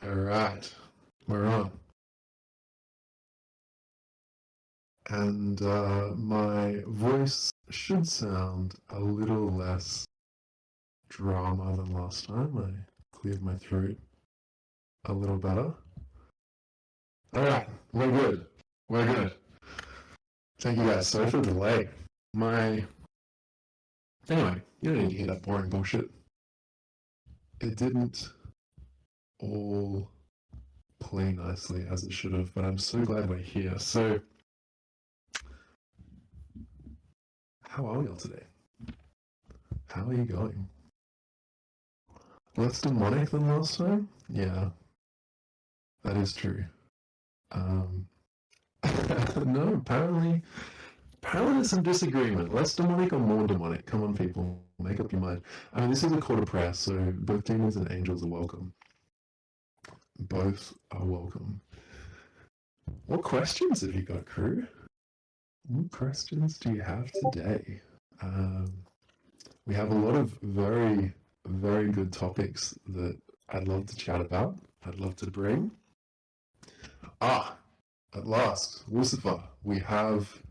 All right, we're on. And my voice should sound a little less drama than last time. I cleared my throat a little better. All right, we're good. We're good. Thank you guys. Sorry for the delay. Anyway, you don't need to hear that boring bullshit. It didn't all play nicely as it should have, but I'm so glad we're here. So, how are we all today? How are you going? Less demonic than last time? Yeah, that is true. Um, no, apparently there's some disagreement. Less demonic or more demonic? Come on, people, make up your mind. I mean, this is a call to prayer, so both demons and angels are welcome. Both are welcome. What questions have you got, crew? What questions do you have today? We have a lot of very, very good topics that I'd love to chat about. I'd love to bring. At last, Lucifer, we have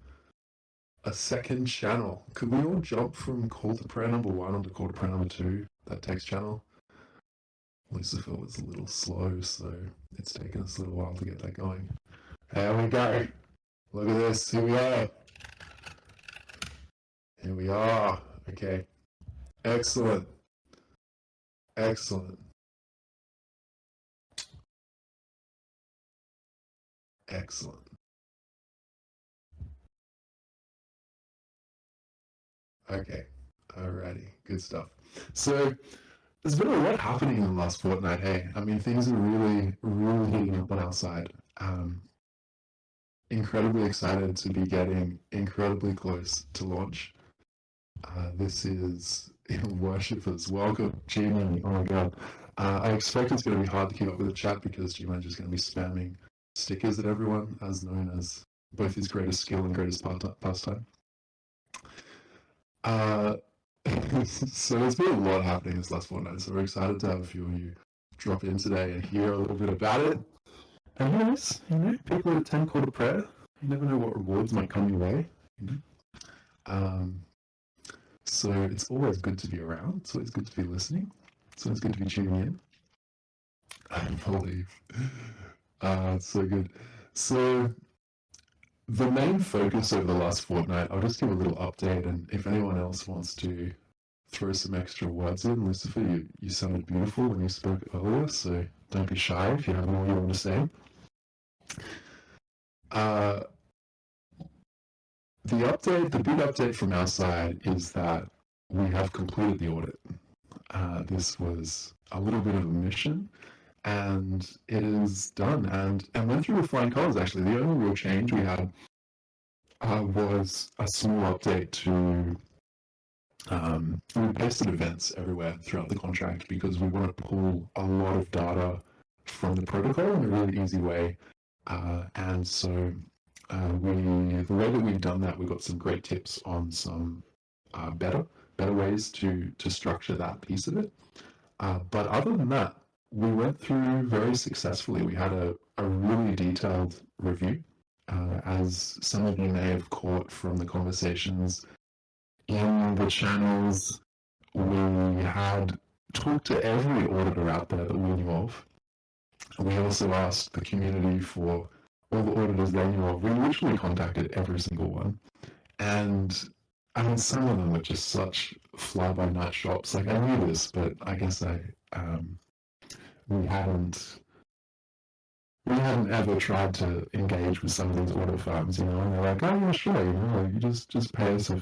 a second channel. Could we all jump from call to prayer number 1 onto call to prayer number 2, that text channel? Lucifer was a little slow, so it's taken us a little while to get that going. There we go. Look at this. Here we are. Here we are. Okay. Excellent. Excellent. Excellent. Okay. Alrighty. Good stuff. So, there's been a lot happening in the last fortnight, hey? I mean, things are really, really heating up on our side. Incredibly excited to be getting incredibly close to launch. This is worshippers. Welcome, G-Man. Oh my god. I expect it's going to be hard to keep up with the chat because G-Man is just going to be spamming stickers at everyone, as known as both his greatest skill and greatest pastime. So there's been a lot happening this last fortnight, so we're excited to have a few of you drop in today and hear a little bit about it. And yes, people that attend call to prayer, you never know what rewards might come your way. So it's always good to be around. It's always good to be listening. It's always good to be tuning in. I believe. It's so good. So the main focus over the last fortnight, I'll just give a little update, and if anyone else wants to throw some extra words in, Lucifer, you sounded beautiful when you spoke earlier, so don't be shy if you have more you want to say. The big update from our side is that we have completed the audit. This was a little bit of a mission, and it is done, and went through with flying colours, actually. The only real change we had was a small update to we pasted events everywhere throughout the contract because we want to pull a lot of data from the protocol in a really easy way. And so the way that we've done that, we've got some great tips on some better ways to structure that piece of it. But other than that, we went through very successfully. We had a really detailed review. As some of you may have caught from the conversations in the channels, we had talked to every auditor out there that we knew of. We also asked the community for all the auditors they knew of. We literally contacted every single one. And I mean, some of them were just such fly-by-night shops. Like, I knew this, but I guess we hadn't ever tried to engage with some of these audit firms, and they're like, oh yeah, sure, you just pay us a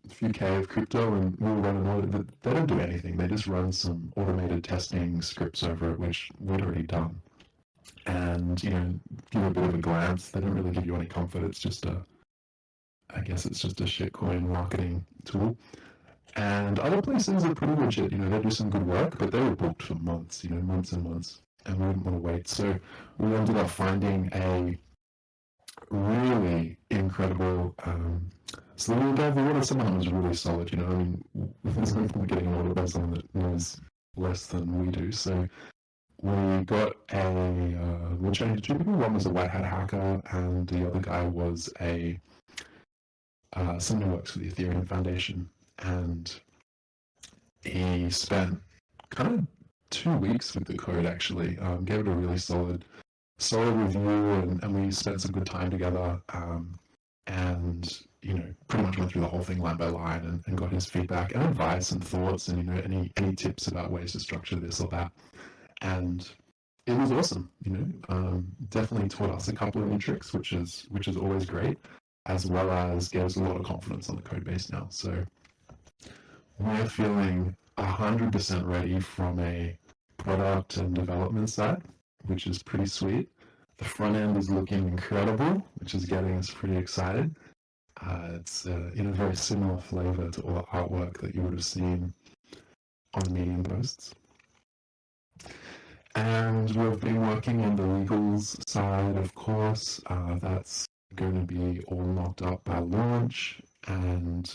few K of crypto and we'll run an audit. But they don't do anything. They just run some automated testing scripts over it, which we'd already done. And, give a bit of a glance. They don't really give you any comfort. It's just I guess it's just a shitcoin marketing tool. And other places are pretty legit. They do some good work, but they were booked for months, months and months. And we didn't want to wait. So we ended up finding a really incredible so we wanted someone who was really solid, there's no point getting an order by someone that knows less than we do. So we got we trained two people. One was a white hat hacker, and the other guy was someone who works for the Ethereum Foundation. And he spent kind of 2 weeks with the code, actually. Gave it a really solid review, and we spent some good time together. And pretty much went through the whole thing line by line, and got his feedback and advice and thoughts, and any tips about ways to structure this or that. And it was awesome. Definitely taught us a couple of new tricks, which is always great, as well as gave us a lot of confidence on the code base now. So we're feeling 100% ready from a product and development side, which is pretty sweet. The front end is looking incredible, which is getting us pretty excited. It's in a very similar flavor to all the artwork that you would have seen on Medium posts. And we've been working on the legals side, of course. That's going to be all knocked up by launch. And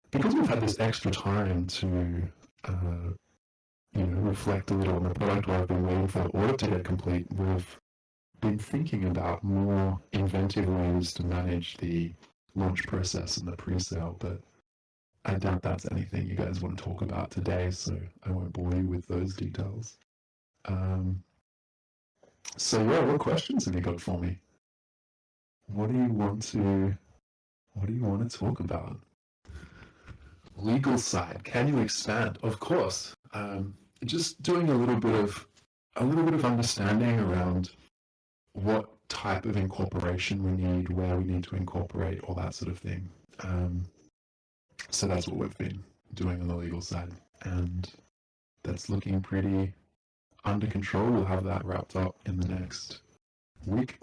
because we've had this extra time to reflect a little on the product while I've been waiting for the audit to get complete, we've been thinking about more inventive ways to manage the launch process and the pre-sale, but I doubt that's anything you guys want to talk about today, so I won't bore you with those details. So yeah, what questions have you got for me? What do you want to talk about? Legal side, can you expand? Of course. Just doing a little bit of understanding around what type of incorporation we need, where we need to incorporate, all that sort of thing. So that's what we've been doing on the legal side, and that's looking pretty under control. We'll have that wrapped up in the next week.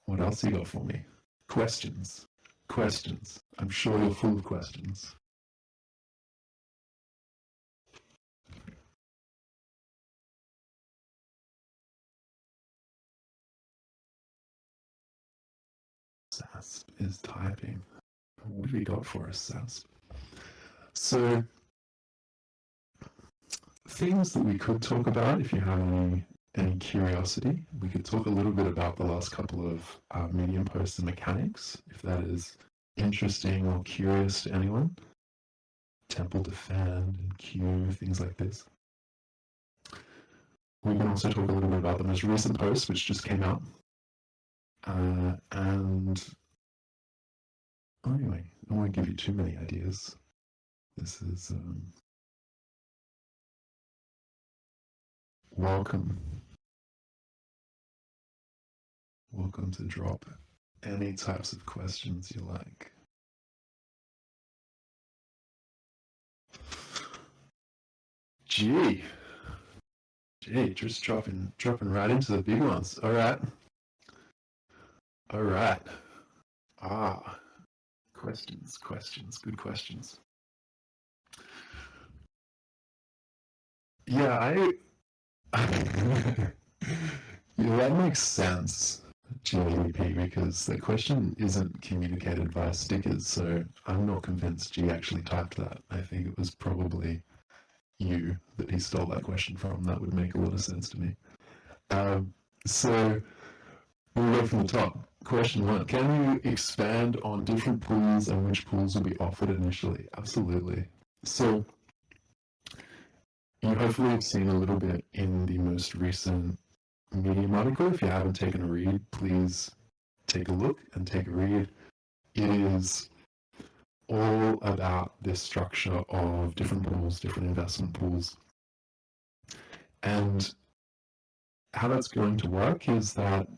What else you got for me? Questions. I'm sure you're full of questions. SASP is typing. What have you got for us, SASP? So, things that we could talk about, if you have any curiosity, we could talk a little bit about the last couple of Medium posts and mechanics, if that is interesting or curious to anyone. Temple defend and queue, things like this. We can also talk a little bit about the most recent post, which just came out. And anyway, I won't give you too many ideas. This is welcome to drop any types of questions you like. Gee, just dropping right into the big ones. All right. Questions, good questions. Yeah, yeah, that makes sense, GADP, because the question isn't communicated via stickers, so I'm not convinced G actually typed that. I think it was probably you that he stole that question from. That would make a lot of sense to me. So we'll go from the top. Question 1, can you expand on different pools and which pools will be offered initially? Absolutely. So you hopefully have seen a little bit in the most recent Medium article. If you haven't taken a read, please take a look and take a read. It is all about this structure of different pools, different investment pools. And how that's going to work is that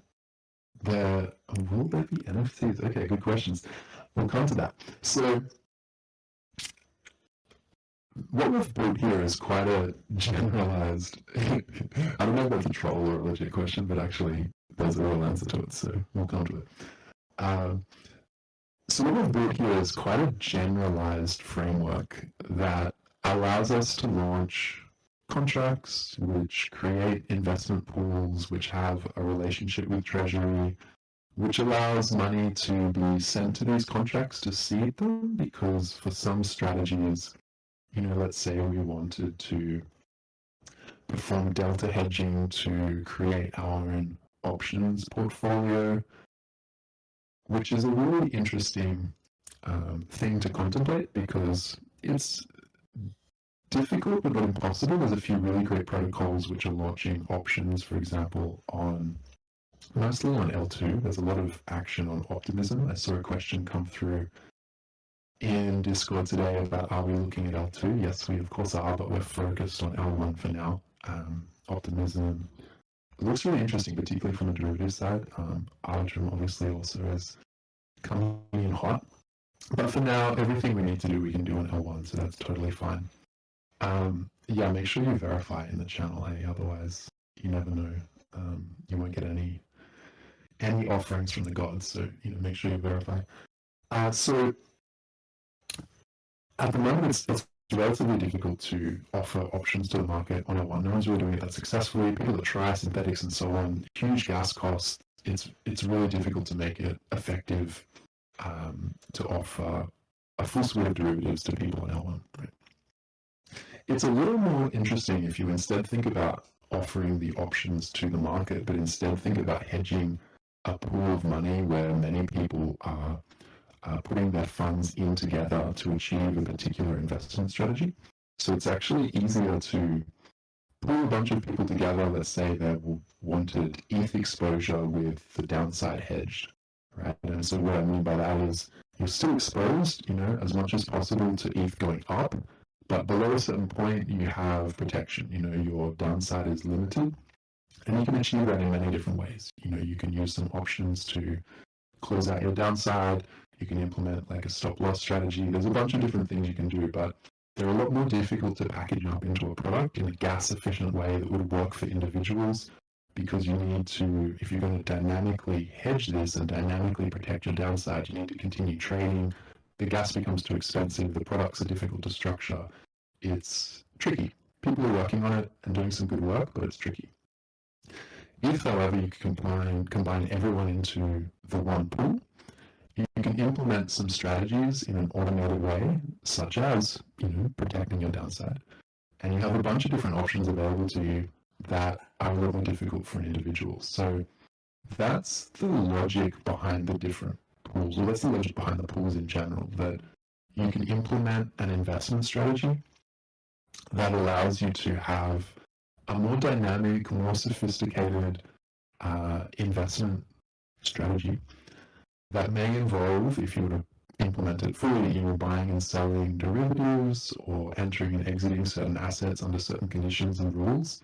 will there be NFTs? Okay, good questions. We'll come to that. So what we've built here is quite a generalized, I don't know if that's a troll or a legit question, but actually there's a real answer to it, so we'll come to it. So what we've built here is quite a generalized framework that allows us to launch contracts which create investment pools which have a relationship with Treasury, which allows money to be sent to these contracts to seed them, because for some strategies, let's say we wanted to perform delta hedging to create our own options portfolio, which is a really interesting thing to contemplate, because it's difficult but not impossible. There's a few really great protocols which are launching options, for example, mostly on L2. There's a lot of action on optimism. I saw a question come through in Discord today about, are we looking at L2? Yes, we of course are, but we're focused on L1 for now. Optimism looks really interesting, particularly from the derivative side. Arbitrum obviously also is coming in hot. But for now, everything we need to do, we can do on L1, so that's totally fine. Yeah, make sure you verify in the channel, otherwise you never know. You won't get any offerings from the gods, so make sure you verify. So at the moment, it's relatively difficult to offer options to the market on L1. No one's really doing it that successfully. People that try synthetics and so on, huge gas costs. It's really difficult to make it effective to offer a full suite of derivatives to people on L1. Right? It's a little more interesting if you instead think about offering the options to the market, but instead think about hedging a pool of money where many people are putting their funds in together to achieve a particular investment strategy. So it's actually easier to pull a bunch of people together. Let's say they wanted ETH exposure with the downside hedged, right? And so what I mean by that is you're still exposed, as much as possible to ETH going up, but below a certain point, you have protection. Your downside is limited, and you can achieve that in many different ways. You can use some options to close out your downside. You can implement like a stop loss strategy. There's a bunch of different things you can do, but they're a lot more difficult to package up into a product in a gas efficient way that would work for individuals, because you need to, if you're going to dynamically hedge this and dynamically protect your downside, you need to continue trading. The gas becomes too expensive. The products are difficult to structure. It's tricky. People are working on it and doing some good work, but it's tricky. If, however, you can combine everyone into the one pool, you can implement some strategies in an automated way, such as, protecting your downside. And you have a bunch of different options available to you that are a little more difficult for an individual. So that's the logic behind the different pools, or that's the logic behind the pools in general, that you can implement an investment strategy that allows you to have a more dynamic, more sophisticated investment strategy that may involve, if you were to implement it fully, buying and selling derivatives or entering and exiting certain assets under certain conditions and rules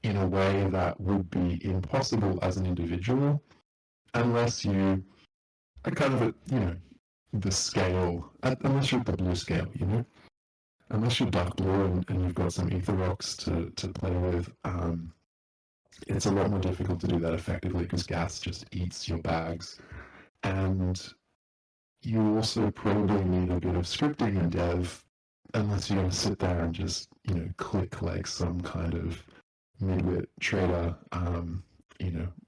in a way that would be impossible as an individual unless you are kind of at, the scale, unless you're at the blue scale, unless you're dark blue and you've got some ether rocks to play with. It's a lot more difficult to do that effectively because gas just eats your bags. And you also probably need a bit of scripting and dev, unless you're going to sit there and just, click like some kind of midwit trader,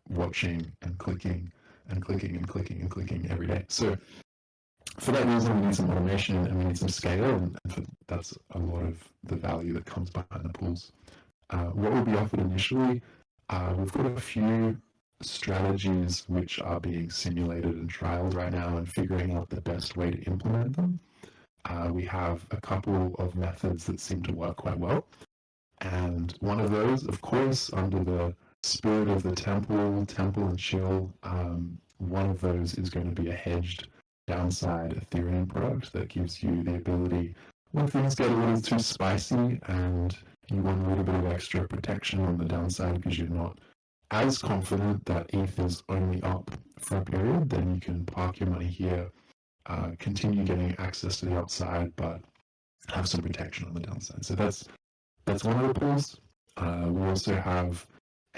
watching and clicking and clicking and clicking and clicking every day. So for that reason, we need some automation and we need some scale, and that's a lot of the value that comes behind the pools. What will be offered initially, we've got a few strategies which are being simulated and trialed right now and figuring out the best way to implement them. We have a couple of methods that seem to work quite well. And one of those, of course, under the spirit of the temple and chill, one of those is going to be a hedged downside Ethereum product that gives you the ability, when things get a little too spicy and you want a little bit of extra protection on the downside because you're not as confident that ETH is only up for a period, then you can park your money here, continue getting access to the upside, but have some protection on the downside. So that's one of the pools. We also have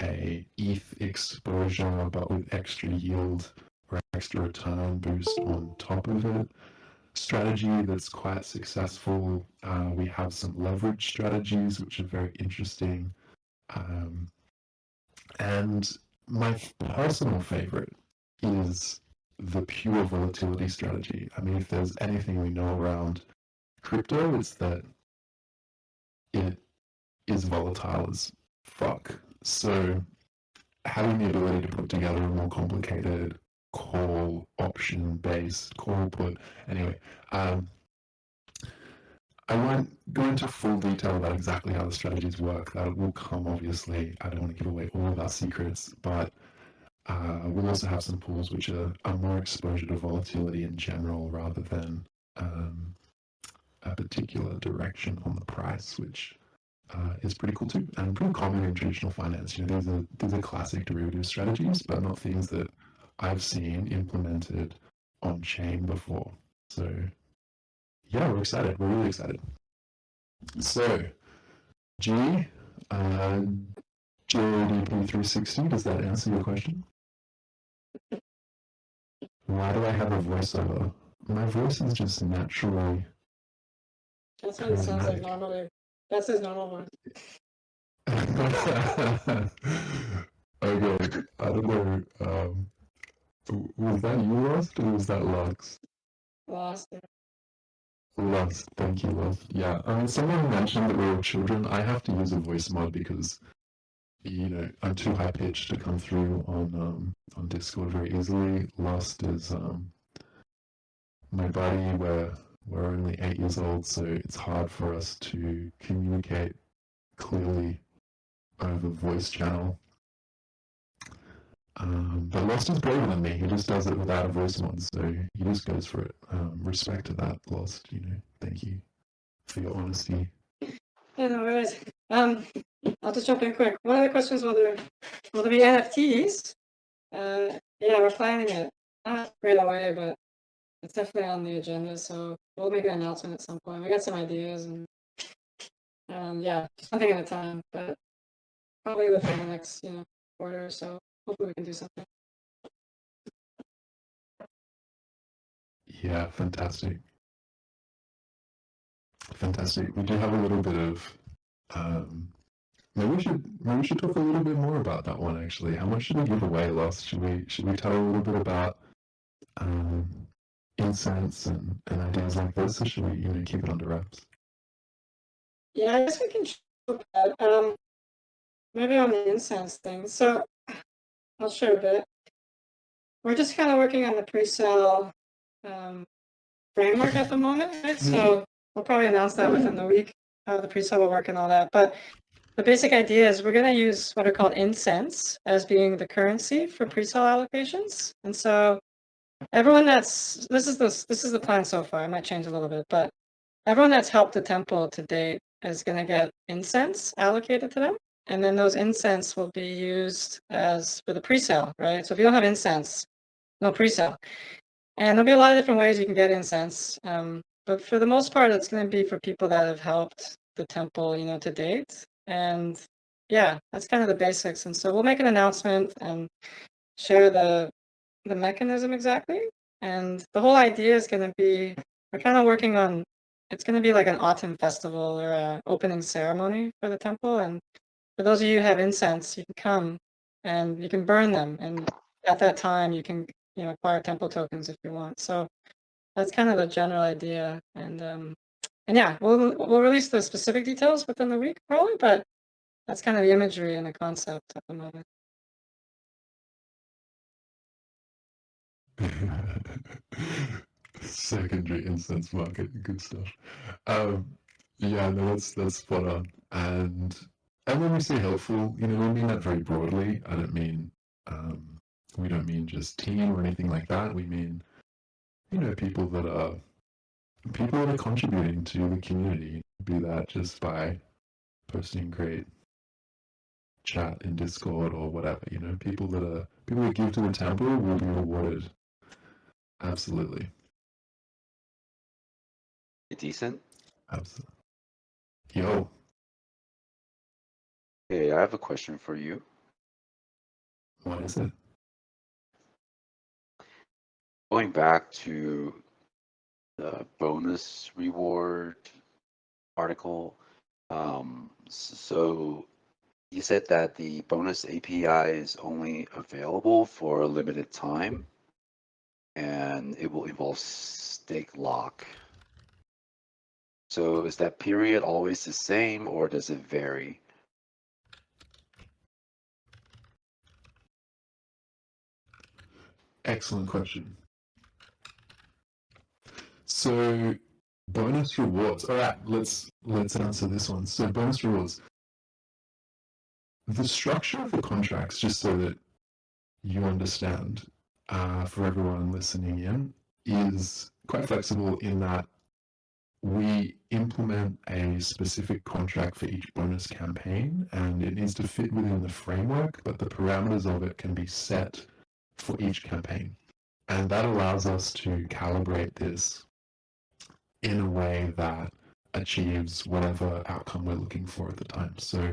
a ETH exposure, but with extra yield or extra return boost on top of it. Strategy that's quite successful. We have some leverage strategies, which are very interesting. And my personal favorite is the pure volatility strategy. I mean, if there's anything we know around crypto, it's that it is volatile as fuck. So having the ability to put together a more complicated call option based call put. Anyway, I won't go into full detail about exactly how the strategies work. That will come, obviously. I don't want to give away all of our secrets, but we'll also have some pools which are more exposure to volatility in general rather than a particular direction on the price, which is pretty cool too, and pretty common in traditional finance. You know, these are classic derivative strategies, but not things that I've seen implemented on chain before. So yeah, we're excited. We're really excited. So G, JDP360, does that answer your question? Why do I have a voiceover? My voice is just naturally. That's what it sounds like normally. That's his normal one. Okay, I don't know. Was that you, Lost, or was that Lux? Lost. Lost, thank you, Lost. Yeah, I mean, someone mentioned that we were children. I have to use a voice mod because, you know, I'm too high pitched to come through on Discord very easily. Lost is my buddy. We're only 8 years old, so it's hard for us to communicate clearly over voice channel. But Lost is braver than me. He just does it without a voice mod, so he just goes for it. Respect to that, Lost. You know, thank you for your honesty. Yeah, no worries. I'll just jump in quick. One of the questions will there be NFTs? Yeah, we're planning it. Not right away, but it's definitely on the agenda. So we'll make an announcement at some point. We got some ideas, and yeah, something at a time. But probably within the next quarter or so. Hopefully, we can do something. Yeah, fantastic. Fantastic. We do have a little bit of. Maybe we should talk a little bit more about that one actually. How much should we give away, Lost? Should we tell a little bit about incense and ideas like this, or should we keep it under wraps? Yeah, I guess we can show that. Maybe on the incense thing. So I'll share a bit. We're just kind of working on the pre-sale framework at the moment, right? So we'll probably announce that within the week, how the pre-sale will work and all that. But the basic idea is we're going to use what are called incense as being the currency for pre-sale allocations. And so everyone this is the plan so far. It might change a little bit, but everyone that's helped the temple to date is going to get incense allocated to them. And then those incense will be used as for the pre-sale, right? So if you don't have incense, no pre-sale. And there'll be a lot of different ways you can get incense. But for the most part, it's going to be for people that have helped the temple, to date. And yeah, that's kind of the basics. And so we'll make an announcement and share the mechanism exactly. And the whole idea is going to be, we're kind of working on, it's going to be like an autumn festival or an opening ceremony for the temple. And for those of you who have incense, you can come and you can burn them. And at that time, you can acquire temple tokens if you want. So that's kind of the general idea. And yeah, we'll release the specific details within the week probably, but that's kind of the imagery and the concept at the moment. Secondary incense market, good stuff. Yeah, no, that's spot on. And when we say helpful, we mean that very broadly. I don't mean we don't mean just team or anything like that. We mean people that are contributing to the community. Be that just by posting great chat in Discord or whatever. People that give to the temple will be rewarded. Absolutely. Decent. Absolutely. Yo. Hey, I have a question for you. What is it? Going back to the bonus reward article, so you said that the bonus API is only available for a limited time. and it will involve stake lock. So is that period always the same, or does it vary? Excellent question. So bonus rewards. All right, let's answer this one. So bonus rewards. The structure of the contracts, just so that you understand, for everyone listening in, is quite flexible in that we implement a specific contract for each bonus campaign, and it needs to fit within the framework, but the parameters of it can be set for each campaign. And that allows us to calibrate this in a way that achieves whatever outcome we're looking for at the time. So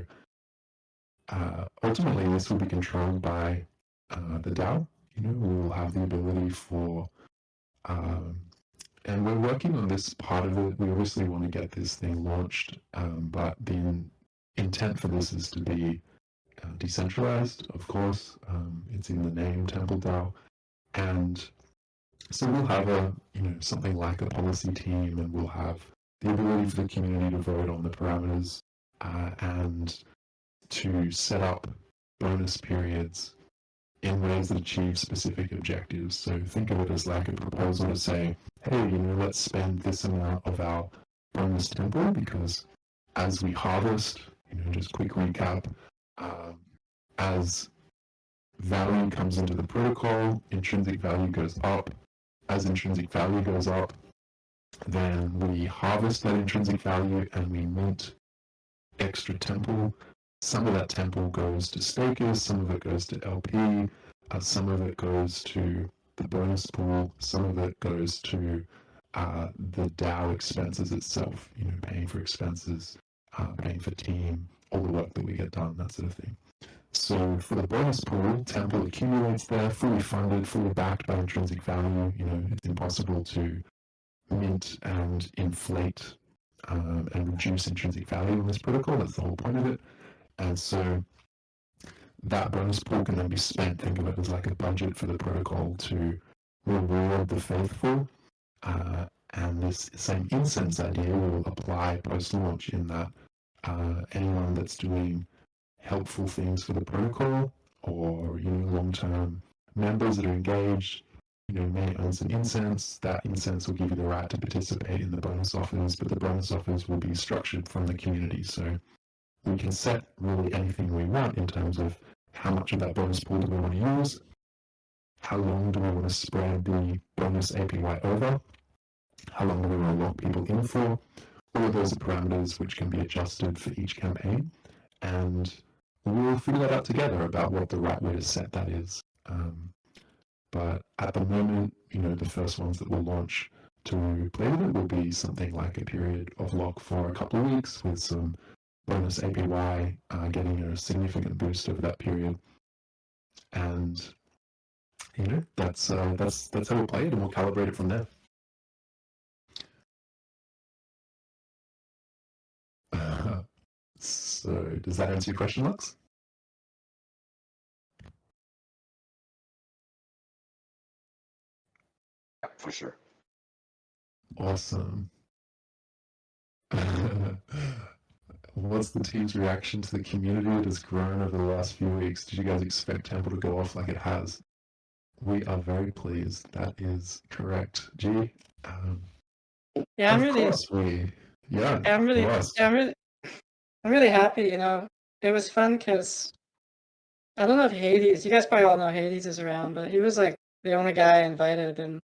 ultimately, this will be controlled by the DAO. We will have the ability for, and we're working on this part of it. We obviously want to get this thing launched, but the intent for this is to be decentralized, of course. It's in the name TempleDAO, and so we'll have something like a policy team, and we'll have the ability for the community to vote on the parameters and to set up bonus periods in ways that achieve specific objectives. So think of it as like a proposal to say, hey, let's spend this amount of our bonus temple, because as we harvest, just quick recap, as value comes into the protocol, intrinsic value goes up. As intrinsic value goes up, then we harvest that intrinsic value and we mint extra temple. Some of that temple goes to stakers, some of it goes to LP, some of it goes to the bonus pool, some of it goes to the DAO expenses itself, paying for expenses, paying for team, all the work that we get done, that sort of thing. So for the bonus pool, temple accumulates there, fully funded, fully backed by intrinsic value. It's impossible to mint and inflate and reduce intrinsic value in this protocol. That's the whole point of it. And so that bonus pool can then be spent. Think of it as like a budget for the protocol to reward the faithful. And this same incense idea will apply post-launch in that anyone that's doing helpful things for the protocol, or long-term members that are engaged, may earn some incense. That incense will give you the right to participate in the bonus offers, but the bonus offers will be structured from the community. So we can set really anything we want in terms of how much of that bonus pool do we want to use, how long do we want to spread the bonus APY over, how long do we want to lock people in for. All of those are parameters which can be adjusted for each campaign, and we'll figure that out together about what the right way to set that is. But at the moment, the first ones that we'll launch to play with it will be something like a period of lock for a couple of weeks with some bonus APY, getting a significant boost over that period. And, that's how we'll play it, and we'll calibrate it from there. So does that answer your question, Lux? Yeah, for sure. Awesome. What's the team's reaction to the community that has grown over the last few weeks? Did you guys expect Temple to go off like it has? We are very pleased. That is correct. G. Yeah, I'm really, I'm really happy. It was fun because I don't know if Hades. You guys probably all know Hades is around, but he was like the only guy I invited, and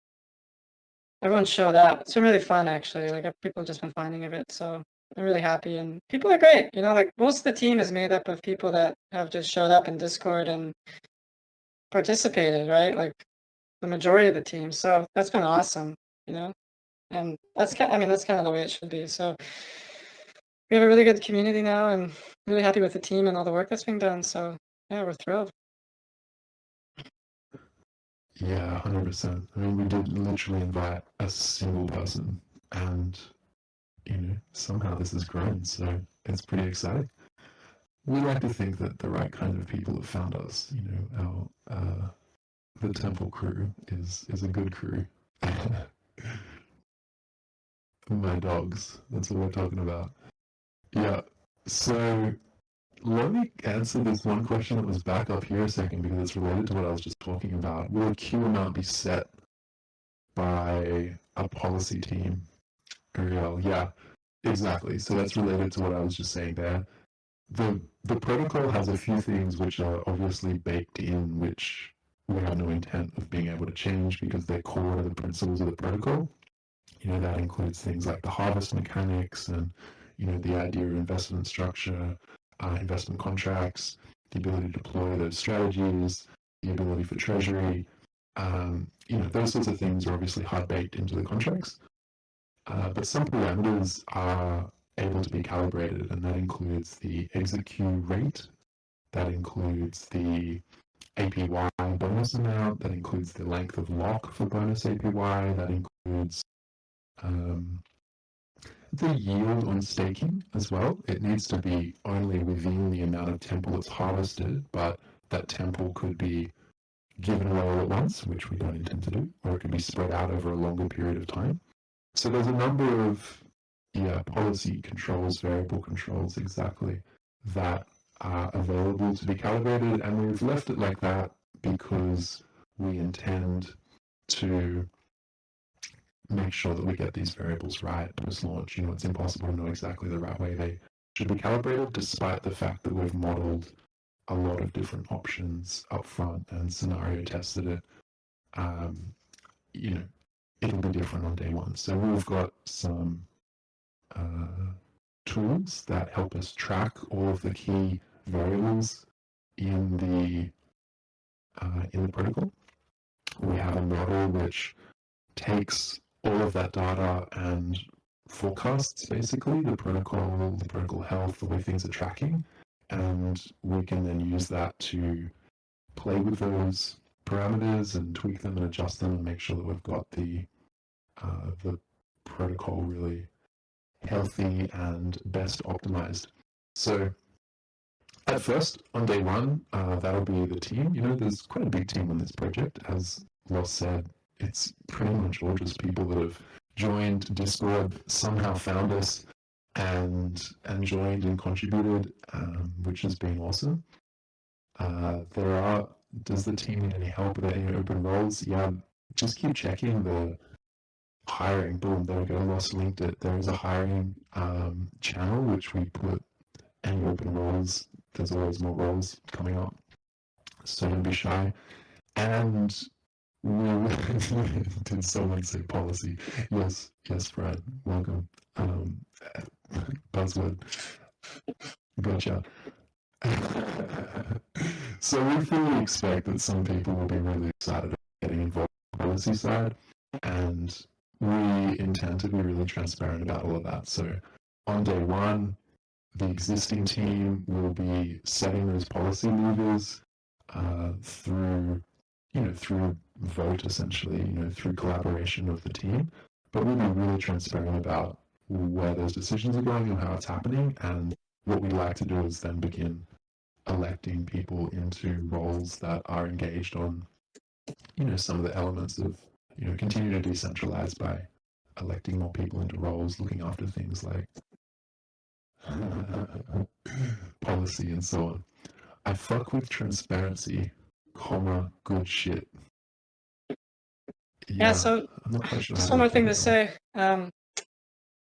everyone showed up. It's been really fun, actually. Like people have just been finding of it, so I'm really happy. And people are great. Like most of the team is made up of people that have just showed up in Discord and participated, right? Like the majority of the team. So that's been awesome. And that's kind of the way it should be. So we have a really good community now, and really happy with the team and all the work that's being done. So yeah, we're thrilled. Yeah, 100%. I mean, we did literally invite a single person, and somehow this has grown. So it's pretty exciting. We like to think that the right kind of people have found us. Our the Temple crew is a good crew. My dogs. That's what we're talking about. Yeah. So let me answer this one question that was back up here a second because it's related to what I was just talking about. Will a queue amount be set by a policy team? Uriel, yeah, exactly. So that's related to what I was just saying there. The protocol has a few things which are obviously baked in, which we have no intent of being able to change because they're core to the principles of the protocol. That includes things like the harvest mechanics and, the idea of investment structure, investment contracts, the ability to deploy those strategies, the ability for treasury. Those sorts of things are obviously hard baked into the contracts. But some parameters are able to be calibrated, and that includes the execute rate, that includes the APY bonus amount, that includes the length of lock for bonus APY, that includes the yield on staking as well. It needs to be only within the amount of temple that's harvested, but that temple could be given away all at once, which we don't intend to do, or it can be spread out over a longer period of time. So there's a number of policy controls, variable controls exactly, that are available to be calibrated, and we've left it like that because we intend to make sure that we get these variables right post-launch. It's impossible to know exactly the right way they should be calibrated, despite the fact that we've modeled a lot of different options up front and scenario tested it. It'll be different on day one. So we've got some tools that help us track all of the key variables in the protocol. We have a model which takes all of that data and forecasts basically the protocol health, the way things are tracking, and we can then use that to play with those parameters and tweak them and adjust them and make sure that we've got the protocol really healthy and best optimized. So at first, on day one, that'll be the team. There's quite a big team on this project. As Ross said, it's pretty much all just people that have joined Discord, somehow found us, and joined and contributed, which has been awesome. Does the team need any help with any open roles? Yeah, just keep checking the hiring. Boom, there we go. Ross linked it. There is a hiring channel which we put any open roles. There's always more roles coming up, so don't be shy. And did someone say policy? Yes, Fred. Welcome. Buzzword. Gotcha. So we fully expect that some people will be really excited about getting involved in the policy side, and we intend to be really transparent about all of that. So on day one, the existing team will be setting those policy levers through vote, essentially, through collaboration of the team. But we'll be really transparent about where those decisions are going and how it's happening. And what we like to do is then begin electing people into roles that are engaged on, some of the elements of, continue to decentralize by electing more people into roles, looking after things like policy and so on. I fuck with transparency, good shit. Yeah, so I'm not quite sure just how one to more thing to put it say.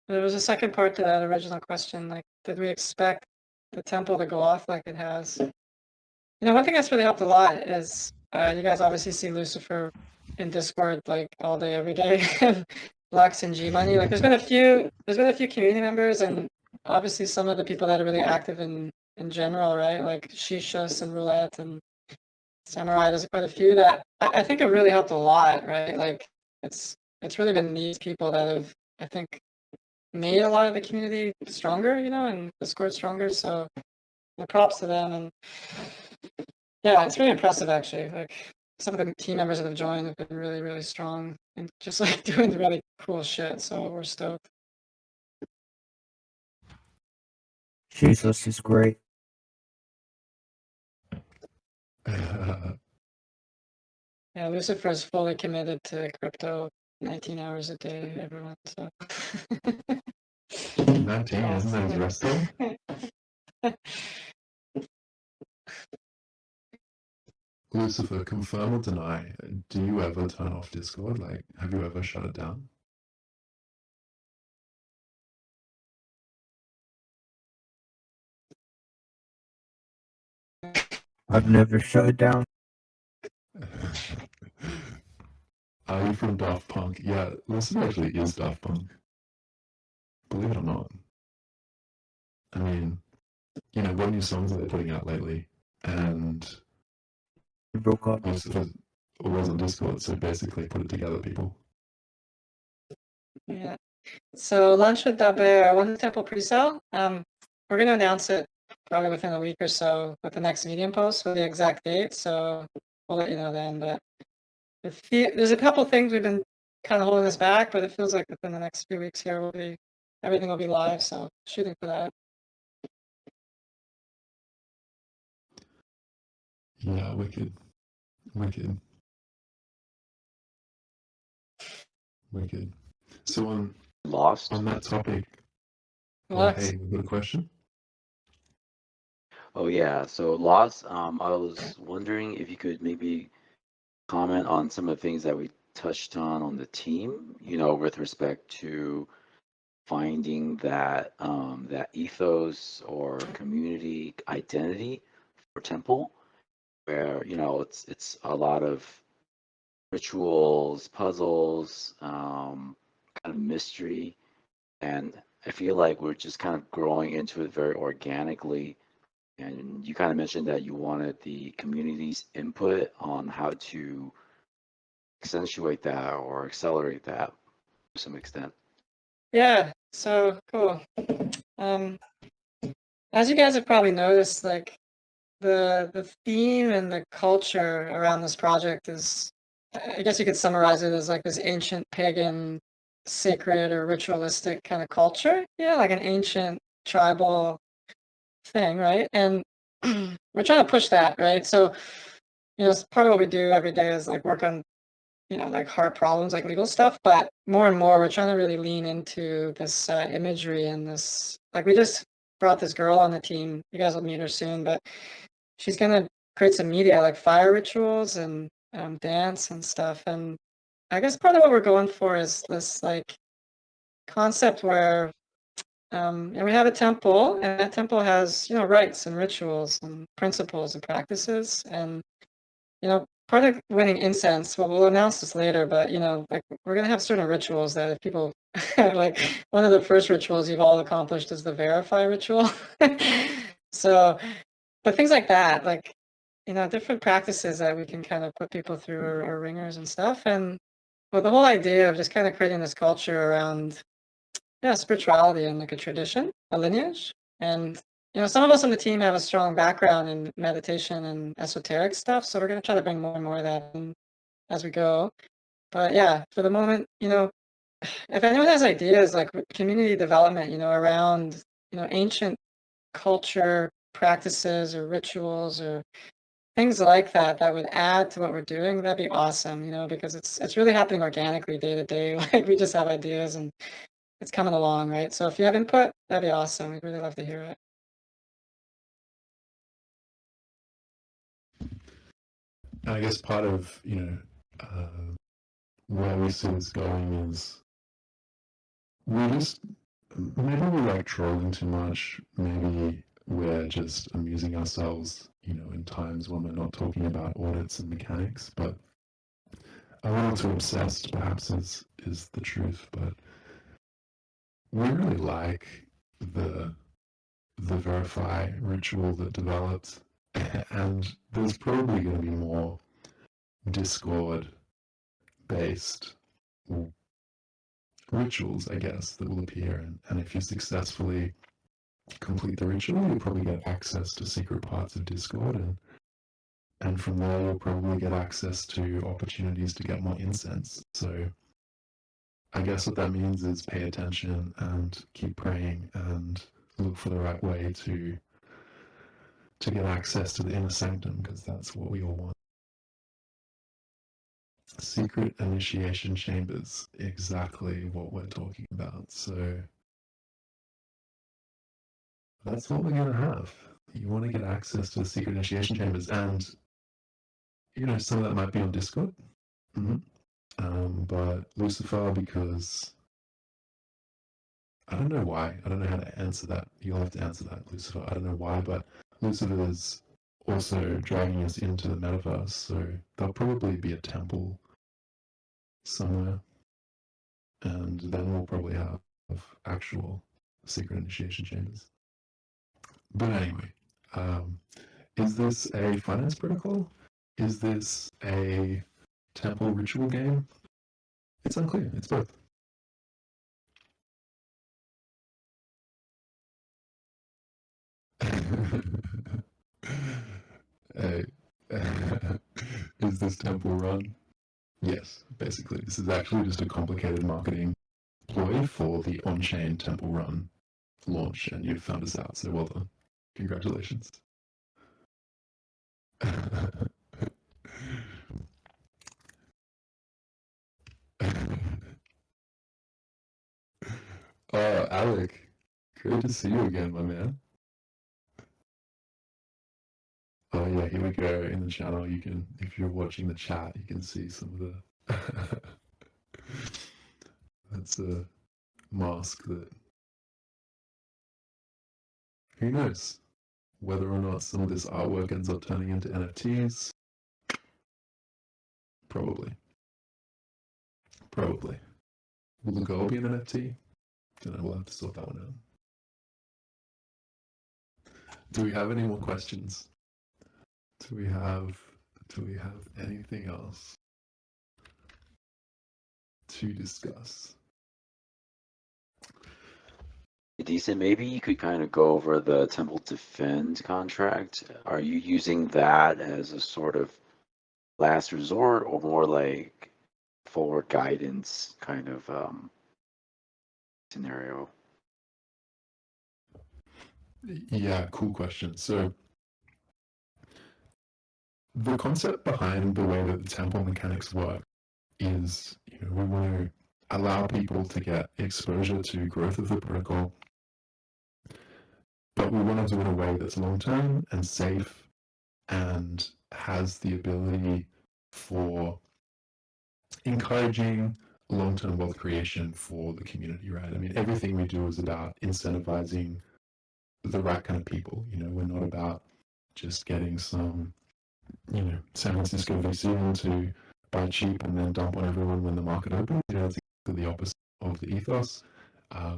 There was a second part to that original question, like, did we expect the temple to go off like it has? One thing that's really helped a lot is you guys obviously see Lucifer in Discord like all day, every day, Lux and G Money. Like, there's been a few community members, and obviously some of the people that are really active in general, right? Like Shishas and Roulette and Samurai. There's quite a few that I think have really helped a lot, right? Like, it's really been these people that have, I think, made a lot of the community stronger, and Discord stronger. So props to them. And yeah, it's really impressive, actually. Like, some of the team members that have joined have been really, really strong and just like doing really cool shit. So we're stoked. Jesus is great. Yeah, Lucifer's fully committed to crypto 19 hours a day, everyone. So 19, isn't that his rest day? Lucifer, confirm or deny? Do you ever turn off Discord? Like, have you ever shut it down? I've never shut it down. Are you from Daft Punk? Yeah, Lucifer actually is Daft Punk. Believe it or not. I mean, what new songs are they putting out lately? And We broke up. Lucifer was on Discord, so basically put it together, people. Yeah. So lunch with Daber, One Temple pre-sale. We're going to announce it probably within a week or so with the next Medium post with the exact date. So we'll let you know then. But there's a couple things we've been kind of holding us back, but it feels like within the next few weeks here everything will be live. So shooting for that. Yeah, wicked. So Lost? on that topic, What? hey, we've got a question. Oh yeah, so Lost, I was wondering if you could maybe comment on some of the things that we touched on the team, with respect to finding that ethos or community identity for Temple, where it's a lot of rituals, puzzles, kind of mystery, and I feel like we're just kind of growing into it very organically. And you kind of mentioned that you wanted the community's input on how to accentuate that or accelerate that to some extent. Yeah. So cool. As you guys have probably noticed, like the theme and the culture around this project is, I guess you could summarize it as like this ancient pagan, sacred or ritualistic kind of culture. Yeah, like an ancient tribal thing, right? And we're trying to push that, right? So, part of what we do every day is like work on, like hard problems, like legal stuff. But more and more, we're trying to really lean into this imagery and this, like we just brought this girl on the team. You guys will meet her soon, but she's gonna create some media like fire rituals and dance and stuff. And I guess part of what we're going for is this like concept where and we have a temple, and that temple has rites and rituals and principles and practices. And part of winning incense, well, we'll announce this later, but like we're gonna have certain rituals that if people like one of the first rituals you've all accomplished is the verify ritual. So, but things like that, like different practices that we can kind of put people through or ringers and stuff. And the whole idea of just kind of creating this culture around spirituality and like a tradition, a lineage. And some of us on the team have a strong background in meditation and esoteric stuff, so we're going to try to bring more and more of that in as we go. But yeah, for the moment, if anyone has ideas like community development, around ancient culture practices or rituals or things like that that would add to what we're doing, that'd be awesome, because it's really happening organically day to day. Like we just have ideas and it's coming along, right? So if you have input, that'd be awesome. We'd really love to hear it. I guess part of where we see this going is maybe we're like trolling too much. Maybe we're just amusing ourselves, in times when we're not talking about audits and mechanics. But a little too obsessed, perhaps, is the truth. But we really like the verify ritual that developed, and there's probably going to be more Discord based rituals, I guess, that will appear. And if you successfully complete the ritual, you'll probably get access to secret parts of Discord, and from there you'll probably get access to opportunities to get more incense. So I guess what that means is pay attention and keep praying and look for the right way to get access to the inner sanctum, because that's what we all want. secret initiation chambers, exactly what we're talking about. So that's what we're going to have. You want to get access to the secret initiation chambers, and some of that might be on Discord. But Lucifer, because I don't know why. I don't know how to answer that. You'll have to answer that, Lucifer. I don't know why, but Lucifer is also dragging us into the metaverse, so there'll probably be a temple somewhere, and then we'll probably have actual secret initiation chambers. But anyway, is this a finance protocol? Is this a temple ritual game? It's unclear. It's both. Hey, is this temple run? Yes, basically. This is actually just a complicated marketing ploy for the on-chain temple run launch, and you've found us out, so well done. Congratulations. Oh, Alec, great to see you again, my man. Oh yeah, here we go in the channel. You can, if you're watching the chat, you can see some of the. That's a mask that. Who knows whether or not some of this artwork ends up turning into NFTs? Probably. Probably. Will the goal be an NFT? Don't know. We'll have to sort that one out. Do we have any more questions? Do we have anything else to discuss? Decent. Maybe you could kind of go over the Temple Defend contract. Are you using that as a sort of last resort, or more like forward guidance kind of scenario? Yeah, cool question. So the concept behind the way that the temple mechanics work is, we want to allow people to get exposure to growth of the protocol, but we want to do it in a way that's long-term and safe and has the ability for encouraging long-term wealth creation for the community, right? I mean, everything we do is about incentivizing the right kind of people. We're not about just getting some, San Francisco VC in to buy cheap and then dump on everyone when the market opens. It's exactly the opposite of the ethos.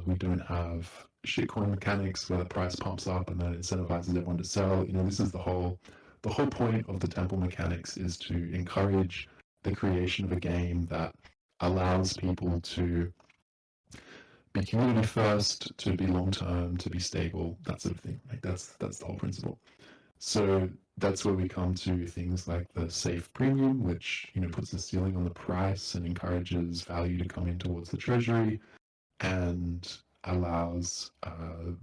We don't have shitcoin mechanics where the price pumps up and then it incentivizes everyone to sell. This is the whole point of the temple mechanics is to encourage the creation of a game that allows people to be community first, to be long term, to be stable, that sort of thing. Like that's the whole principle. So that's where we come to things like the safe premium, which puts a ceiling on the price and encourages value to come in towards the treasury, and allows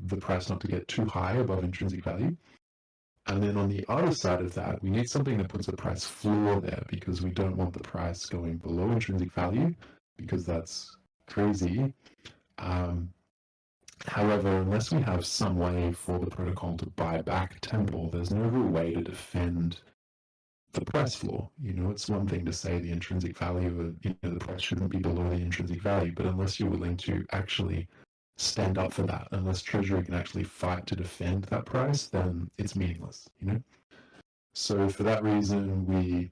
the price not to get too high above intrinsic value. And then on the other side of that, we need something that puts a price floor there, because we don't want the price going below intrinsic value, because that's crazy. However, unless we have some way for the protocol to buy back Temple, there's no real way to defend the price floor. It's one thing to say the intrinsic value of, the price shouldn't be below the intrinsic value, but unless you're willing to actually stand up for that, unless Treasury can actually fight to defend that price, then it's meaningless, So for that reason, we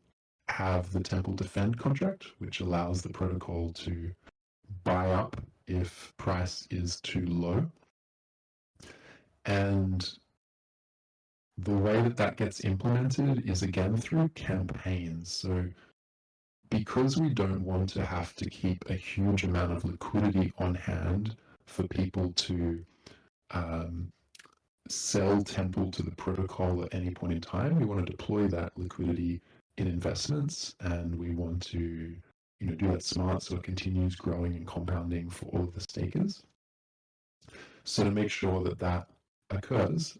have the Temple Defend contract, which allows the protocol to buy up if price is too low. And the way that gets implemented is again through campaigns. So because we don't want to have to keep a huge amount of liquidity on hand for people to sell Temple to the protocol at any point in time, we want to deploy that liquidity in investments, and we want to do that smart so it continues growing and compounding for all of the stakers. So to make sure that occurs,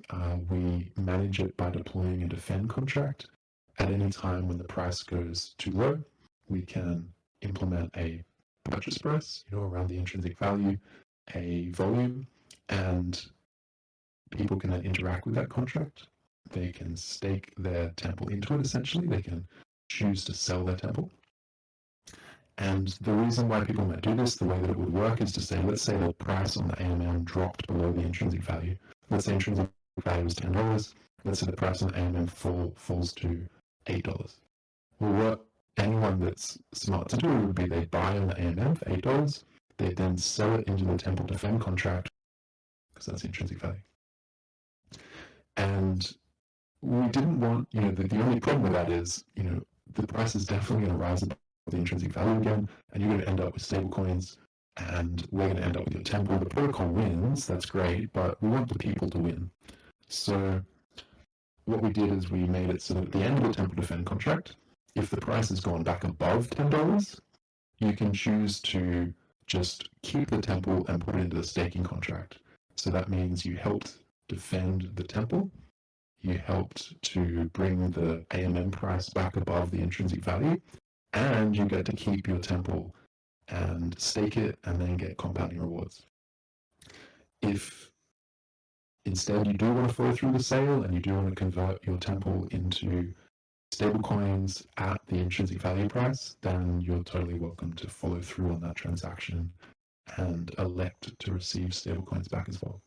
we manage it by deploying a defend contract. At any time when the price goes too low, we can implement a purchase price, around the intrinsic value, a volume, and people can then interact with that contract. They can stake their temple into it, essentially. They can choose to sell their temple. And the reason why people might do this, the way that it would work, is to say, let's say the price on the AMM dropped below the intrinsic value. Let's say intrinsic value is $10. Let's say the price on the AMM falls to $8. Well, what anyone that's smart to do would be they buy on the AMM for $8. They then sell it into the Temple Defend contract, because that's the intrinsic value. And we didn't want, the only problem with that is, the price is definitely going to rise above the intrinsic value again, and you're going to end up with stablecoins, and we're going to end up with your temple. The protocol wins, that's great, but we want the people to win. So what we did is we made it so that at the end of the Temple Defend contract, if the price has gone back above $10, you can choose to just keep the temple and put it into the staking contract. So that means you helped defend the temple, you helped to bring the AMM price back above the intrinsic value, and you get to keep your temple and stake it and then get compounding rewards. If instead you do want to follow through the sale and you do want to convert your temple into stablecoins at the intrinsic value price, then you're totally welcome to follow through on that transaction and elect to receive stablecoins back as well.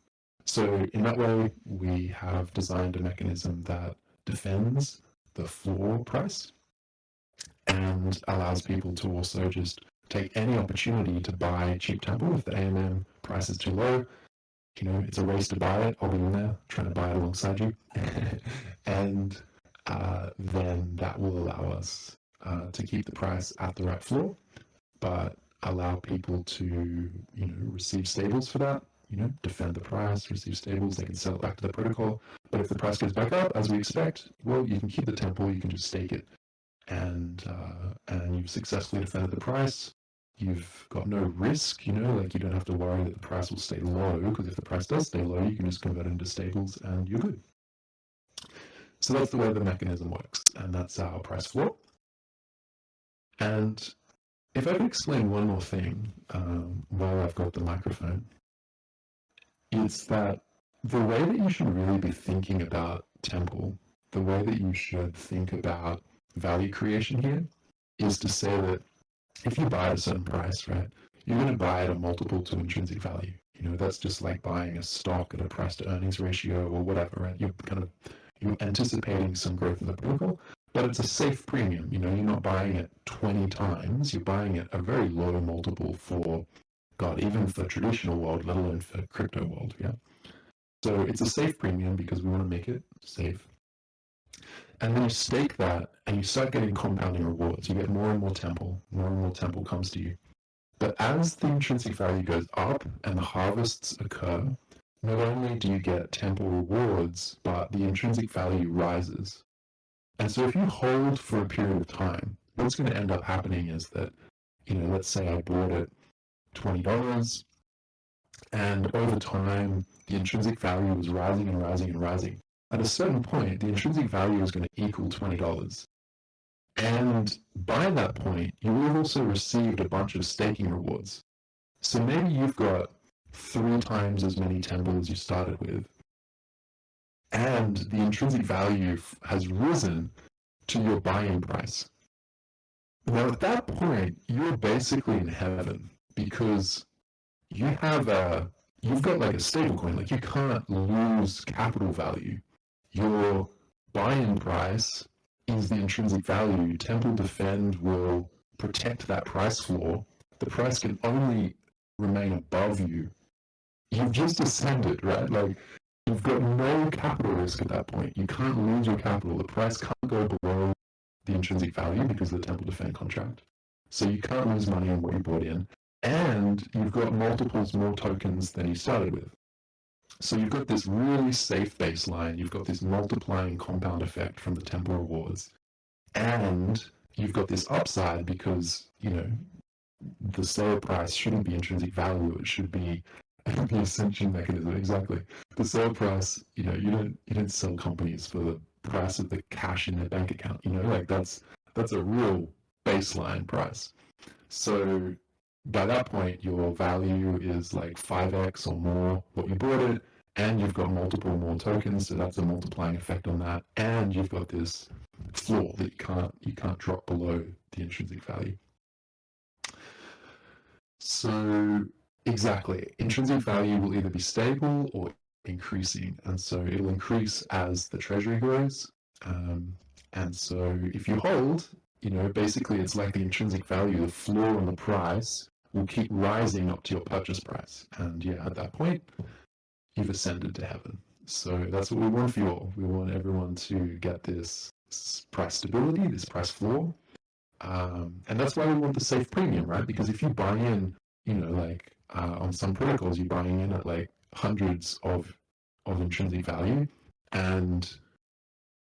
So in that way, we have designed a mechanism that defends the floor price and allows people to also just take any opportunity to buy cheap temple. If the AMM price is too low, it's a race to buy it. I'll be in there trying to buy it alongside you. And then that will allow us to keep the price at the right floor, but allow people to, receive stables for that, defend the price, receive stables, they can sell it back to the protocol. But if the price goes back up, as we expect, well, you can keep the temple, you can just stake it. And you've successfully defended the price. You've got no risk, you don't have to worry that the price will stay low, because if the price does stay low, you can just convert it into stables and you're good. So that's the way the mechanism works, and that's our price floor. And if I could explain one more thing while I've got the microphone, it's that the way that you should really be thinking about Temple, the way that you should think about value creation here, is to say that if you buy at a certain price, right, you're going to buy at a multiple to intrinsic value. That's just like buying a stock at a price to earnings ratio or whatever, right? You're anticipating some growth in the protocol, but it's a safe premium. You're not buying it 20 times. You're buying it a very low multiple for, God, even for traditional world, let alone for crypto world, yeah? So it's a safe premium because we want to make it safe. And then you stake that and you start getting compounding rewards. You get more and more temple comes to you. But as the intrinsic value goes up and the harvests occur, not only do you get temple rewards, but the intrinsic value rises. And so if you hold for a period of time, what's going to end up happening is that, let's say I bought it $20, and over time, the intrinsic value was rising and rising and rising. At a certain point, the intrinsic value is going to equal $20. And by that point, you will have also received a bunch of staking rewards. So maybe you've got 3 times as many temple as you started with, and the intrinsic value has risen to your buying price. Now at that point, you're basically in heaven, because you've got like a stablecoin, like you can't lose capital value. Your buy-in price is the intrinsic value. Temple Defend will protect that price floor. The price can only remain above you. You've just ascended, right? Like, you've got no capital risk at that point. You can't lose your capital. The price can't go below the intrinsic value because of the Temple Defend contract. So you can't lose money on what you bought in. And you've got multiples more tokens than you started with. So you've got this really safe baseline. You've got this multiplying compound effect from the Temple rewards. And you've got this upside because, the sale price shouldn't be intrinsic value. It should be the ascension mechanism. Exactly. The sale price, you don't sell companies for the price of the cash in their bank account. Like that's a real baseline price. So by that point, your value is like 5x or more what you bought it, and you've got multiple more tokens, so that's a multiplying effect on that, and you've got this floor that you can't drop below the intrinsic value. So exactly, intrinsic value will either be stable or increasing, and so it'll increase as the treasury grows. And so if you hold, basically it's like the intrinsic value, the floor on the price will keep rising up to your purchase price. And yeah, at that point, you've ascended to heaven. So that's what we want for you all. We want everyone to get this price stability, this price floor. And that's why we want the safe premium, right? Because if you buy in, on some protocols, you're buying in at like hundreds of intrinsic value, and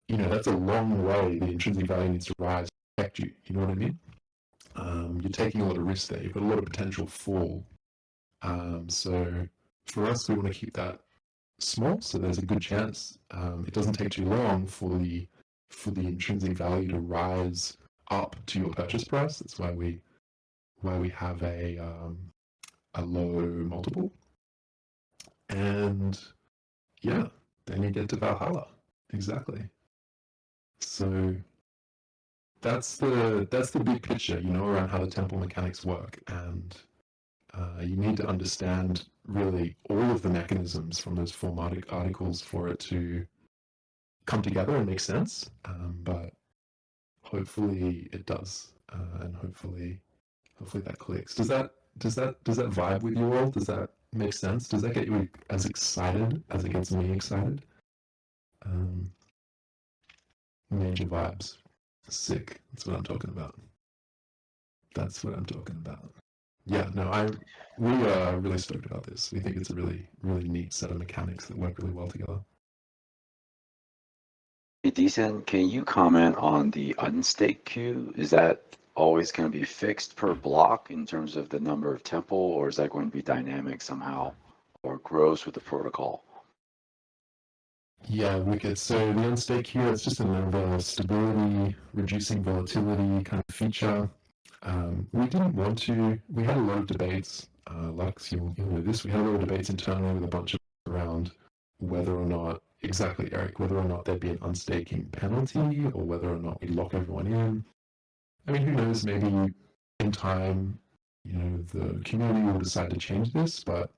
that's a long way the intrinsic value needs to rise to protect you. You know what I mean? You're taking a lot of risk there. You've got a lot of potential fall. So for us, we want to keep that small, so there's a good chance it doesn't take too long for the intrinsic value to rise up to your purchase price. That's why we have a low multiple, and yeah, then you get to Valhalla. Exactly. So that's the big picture, around how the temple mechanics work, and you need to understand really all of the mechanisms from those 4 articles for it to come together and make sense. But hopefully it does, and hopefully that clicks. Does that vibe with you all? Does that make sense? Does that get you as excited as it gets me excited? Major vibes. Sick. That's what I'm talking about. Yeah, no, we are really stoked about this. We think it's a really, really neat set of mechanics that work really well together. Hey, Decent, can you comment on the unstake queue? Is that always going to be fixed per block in terms of the number of temple, or is that going to be dynamic somehow, or grows with the protocol? Yeah, wicked. So the unstake queue, it's just another stability, reducing volatility kind of feature. We didn't want to. We had a lot of debates. Lux, you'll know this. We had a lot of debates internally with a bunch of around whether or not, exactly, Eric, whether or not there'd be an unstaking penalty or whether or not we lock everyone in. I mean, who knows? Maybe in time, the community will decide to change this, but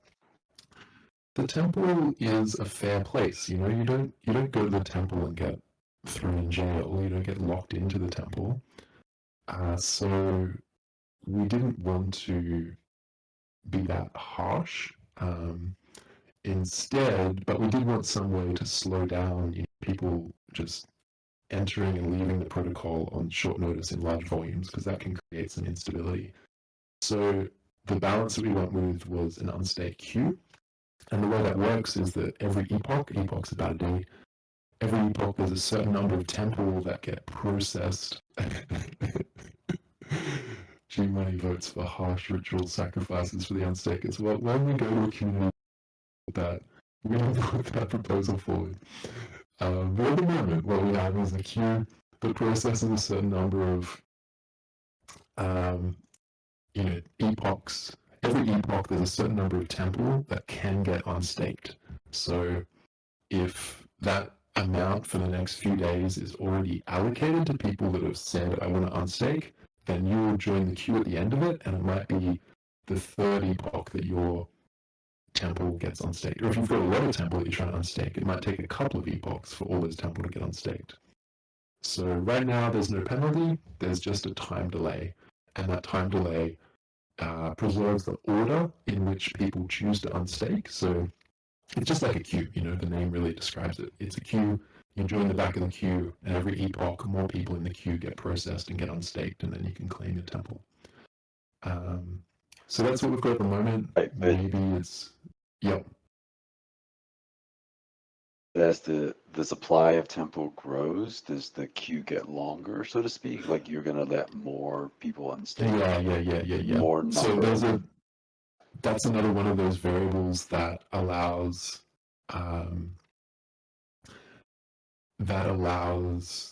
the temple is a fair place. You don't go to the temple and get thrown in jail. You don't get locked into the temple. So we didn't want to be that harsh. Instead, but we did want some way to slow down people just entering and leaving the protocol on short notice in large volumes, because that can create some instability. So the balance that we went with was an unstaked queue. And the way that works is that every epoch's about a day, every epoch there's a certain number of temple that get processed. G-Money votes for harsh ritual sacrifices for the unstakers. Well, when we go to a community that, we're going to put that proposal forward. But at the moment, what we have is a queue that processes a certain number of epochs. Every epoch, there's a certain number of temple that can get unstaked. So if that amount for the next few days is already allocated to people that have said, I want to unstake, then you will join the queue at the end of it, and it might be the third epoch that your temple gets unstaked. Or if you've got a lot of temple that you're trying to unstake, it might take a couple of epochs for all those temple to get unstaked. So right now, there's no penalty, there's just a time delay. And that time delay preserves the order in which people choose to unstake. So it's just like a queue, the name really describes it. It's a queue, you join the back of the queue, and every epoch, more people in the queue get processed and get unstaked, and then you can claim your temple. So that's what we've got at the moment. Right, but maybe it's, yep. as the supply of temple grows, does the queue get longer, so to speak? Like you're going to let more people unstake? Yeah. More number. So that's another one of those variables that allows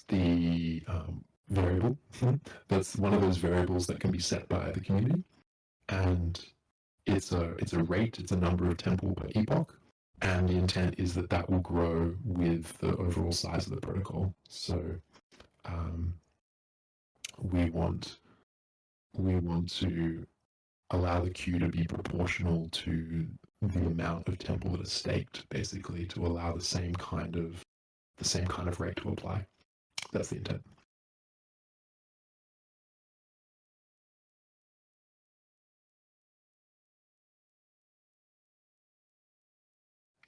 the variable. That's one of those variables that can be set by the community, and it's a rate, it's a number of temple per epoch, and the intent is that that will grow with the overall size of the protocol. So we want to allow the queue to be proportional to the amount of temple that is staked, basically, to allow the same kind of rate to apply. That's the intent.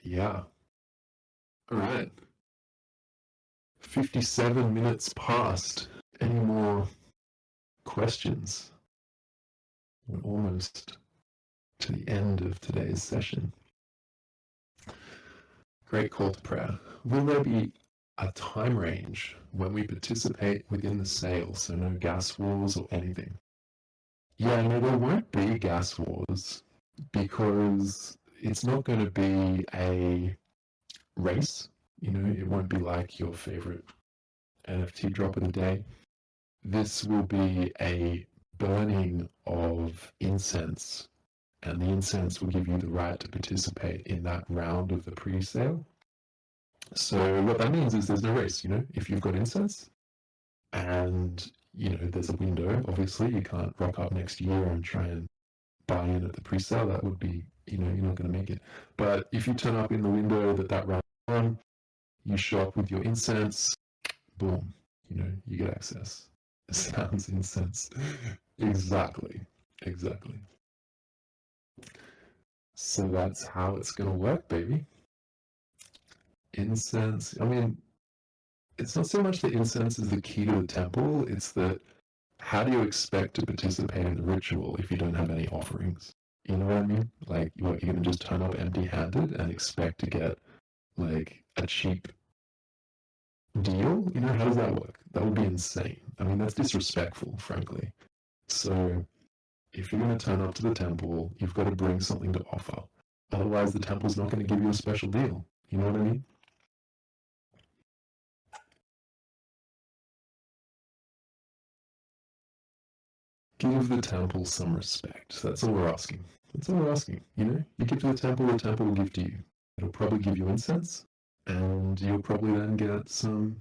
Yeah. All right. 57 minutes past. Any more questions? We're almost to the end of today's session. Great call to prayer. Will there be a time range when we participate within the sale, so no gas wars or anything? Yeah, no, there won't be gas wars because it's not going to be a race. You know, it won't be like your favorite NFT drop of the day. This will be a burning of incense, and the incense will give you the right to participate in that round of the pre-sale. So what that means is there's no race, you know, if you've got incense and, you know, there's a window, obviously you can't rock up next year and try and buy in at the pre-sale. That would be, you know, you're not going to make it. But if you turn up in the window that round on, you show up with your incense, boom, you know, you get access. It sounds incense. Exactly. So that's how it's going to work, baby. Incense, I mean, it's not so much that incense is the key to the temple, it's that how do you expect to participate in the ritual if you don't have any offerings? You know what I mean? Like, what, you're going to just turn up empty-handed and expect to get, like, a cheap deal? You know, how does that work? That would be insane. I mean, that's disrespectful, frankly. So, if you're going to turn up to the temple, you've got to bring something to offer. Otherwise, the temple's not going to give you a special deal. You know what I mean? Give the temple some respect. That's all we're asking. That's all we're asking. You know, you give to the temple will give to you. It'll probably give you incense, and you'll probably then get some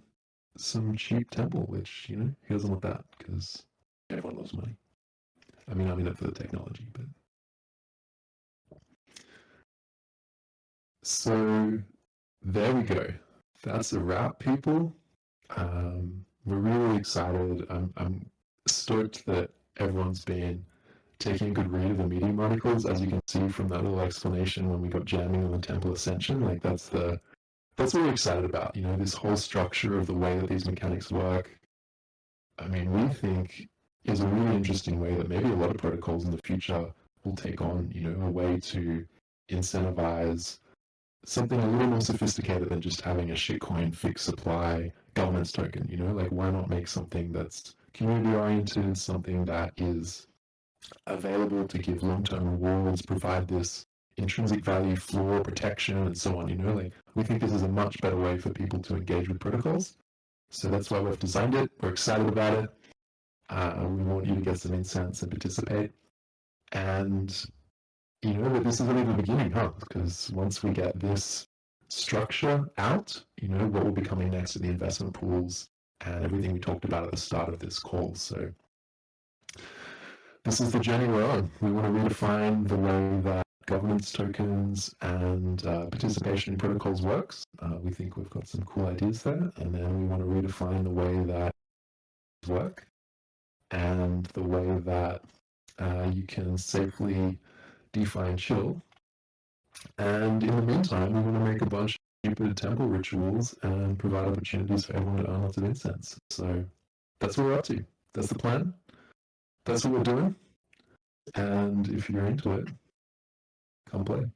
cheap temple, which, you know, who doesn't want that? Because everyone loves money. I mean it for the technology, but so there we go. That's a wrap, people. We're really excited. I'm stoked that everyone's been taking a good read of the Medium articles. As you can see from that little explanation when we got jamming on the Temple Ascension, like that's what we're excited about. You know, this whole structure of the way that these mechanics work. I mean, we think is a really interesting way that maybe a lot of protocols in the future will take on. You know, a way to incentivize something a little more sophisticated than just having a shitcoin fixed supply governance token. You know, like why not make something that's community oriented, something that is available to give long-term rewards, provide this intrinsic value floor protection and so on. You know, like we think this is a much better way for people to engage with protocols. So that's why we've designed it. We're excited about it. We want you to get some incense and participate. And you know, but this is only the beginning, huh? Because once we get this structure out, you know, what will be coming next are the investment pools and everything we talked about at the start of this call. So this is the journey we're on. We want to redefine the way that governance tokens and participation in protocols works. We think we've got some cool ideas there. And then we want to redefine the way that work and the way that you can safely DeFi and chill. And in the meantime, we want to make a bunch of stupid temple rituals and provide opportunities for everyone to earn lots of incense. So that's what we're up to. That's the plan. That's what we're doing. And if you're into it, come play.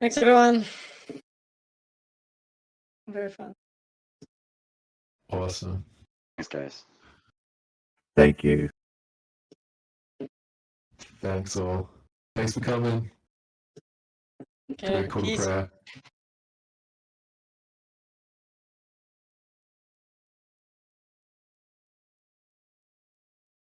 Thanks, everyone. Very fun. Awesome. Thanks, guys. Thank you. Thanks all. Thanks for coming. Okay, Great call to peace. prayer.